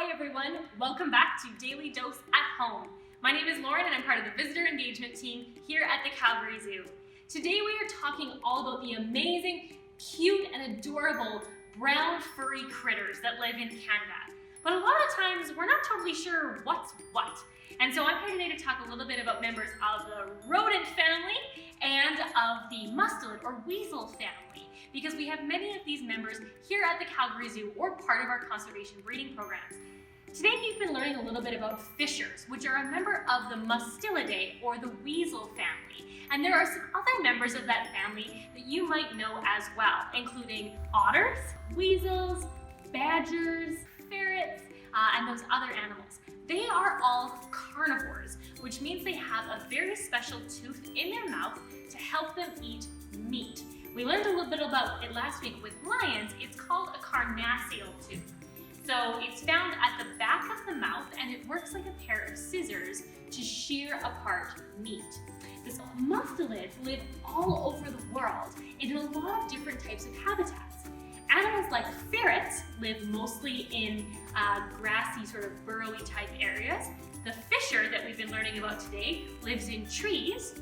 Hi everyone, welcome back to Daily Dose at Home. My name is Lauren and I'm part of the visitor engagement team here at the Calgary Zoo. Today we are talking all about the amazing, cute and adorable brown furry critters that live in Canada. But a lot of times we're not totally sure what's what. And so I'm here today to talk a little bit about members of the rodent family and of the mustelid or weasel family, because we have many of these members here at the Calgary Zoo or part of our conservation breeding programs. Today you've been learning a little bit about fishers, which are a member of the Mustelidae or the weasel family. And there are some other members of that family that you might know as well, including otters, weasels, badgers, ferrets, and those other animals. They are all carnivores, which means they have a very special tooth in their mouth to help them eat meat. We learned a little bit about it last week with lions. It's called a carnassial tooth. So it's found at the back of the mouth and it works like a pair of scissors to shear apart meat. These mustelids live all over the world in a lot of different types of habitats. Animals like ferrets live mostly in grassy, sort of burrowy type areas. The fisher that we've been learning about today lives in trees.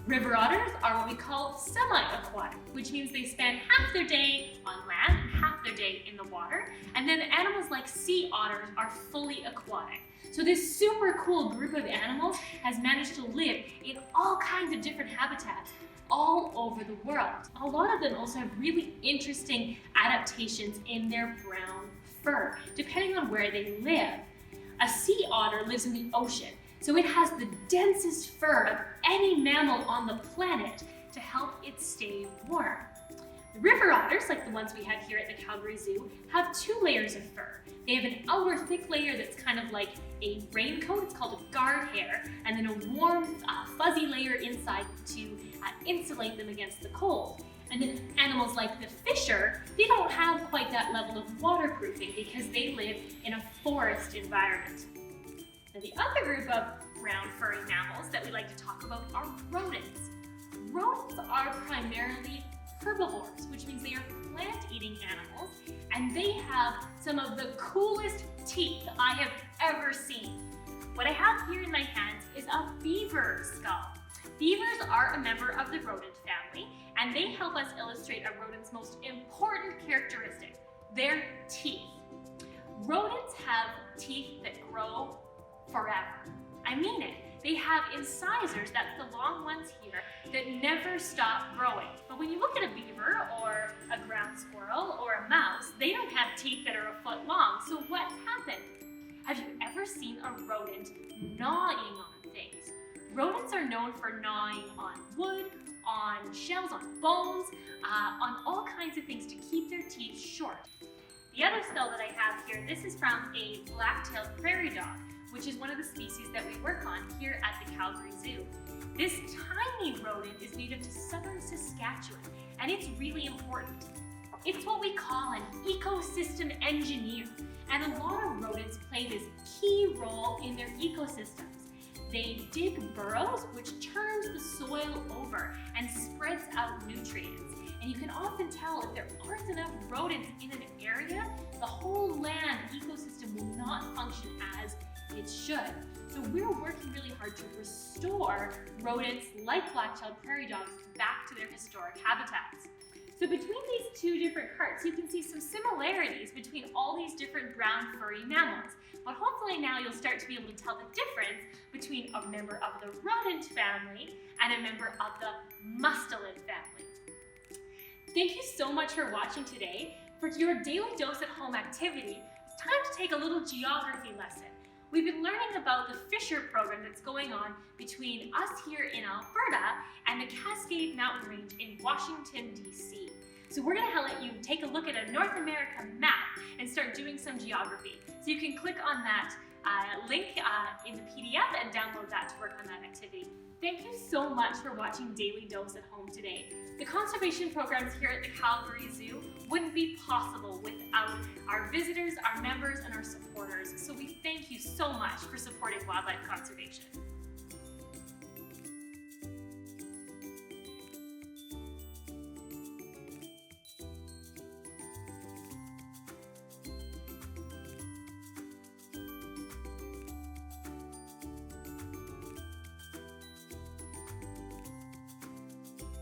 River otters are what we call semi-aquatic, which means they spend half their day on land and half their day in the water. And then animals like sea otters are fully aquatic. So this super cool group of animals has managed to live in all kinds of different habitats all over the world. A lot of them also have really interesting adaptations in their brown fur, depending on where they live. A sea otter lives in the ocean, so it has the densest fur of any mammal on the planet to help it stay warm. The river otters, like the ones we have here at the Calgary Zoo, have two layers of fur. They have an outer thick layer that's kind of like a raincoat, it's called a guard hair, and then a warm, fuzzy layer inside to insulate them against the cold. And then animals like the fisher, they don't have quite that level of waterproofing because they live in a forest environment. Now the other group of brown furry mammals that we like to talk about are rodents. Rodents are primarily herbivores, which means they are plant-eating animals, and they have some of the coolest teeth I have ever seen. What I have here in my hands is a beaver skull. Beavers are a member of the rodent family, and they help us illustrate a rodent's most important characteristic, their teeth. Rodents have teeth that grow forever. I mean it. They have incisors, that's the long ones here, that never stop growing. But when you look at a beaver or a ground squirrel or a mouse, they don't have teeth that are a foot long. So what's happened? Have you ever seen a rodent gnawing on things? Rodents are known for gnawing on wood, on shells, on bones, on all kinds of things to keep their teeth short. The other skull that I have here, this is from a black-tailed prairie dog, which is one of the species that we work on here at the Calgary Zoo. This tiny rodent is native to southern Saskatchewan, and it's really important. It's what we call an ecosystem engineer, and a lot of rodents play this key role in their ecosystems. They dig burrows, which turns the soil over and spreads out nutrients. And you can often tell if there aren't enough rodents in an area, the whole land ecosystem will not function as it should. So we're working really hard to restore rodents like black-tailed prairie dogs back to their historic habitats. So between these two different parts, you can see some similarities between all these different brown furry mammals. But hopefully now you'll start to be able to tell the difference between a member of the rodent family and a member of the mustelid family. Thank you so much for watching today. For your daily dose at home activity, it's time to take a little geography lesson. We've been learning about the fisher program that's going on between us here in Alberta and the Cascade Mountain Range in Washington, D.C. So we're going to let you take a look at a North America map and start doing some geography. So you can click on that link in the PDF and download that to work on that activity. Thank you so much for watching Daily Dose at Home today. The conservation programs here at the Calgary Zoo wouldn't be possible without our visitors, our members, and our supporters. So we thank you so much for supporting wildlife conservation.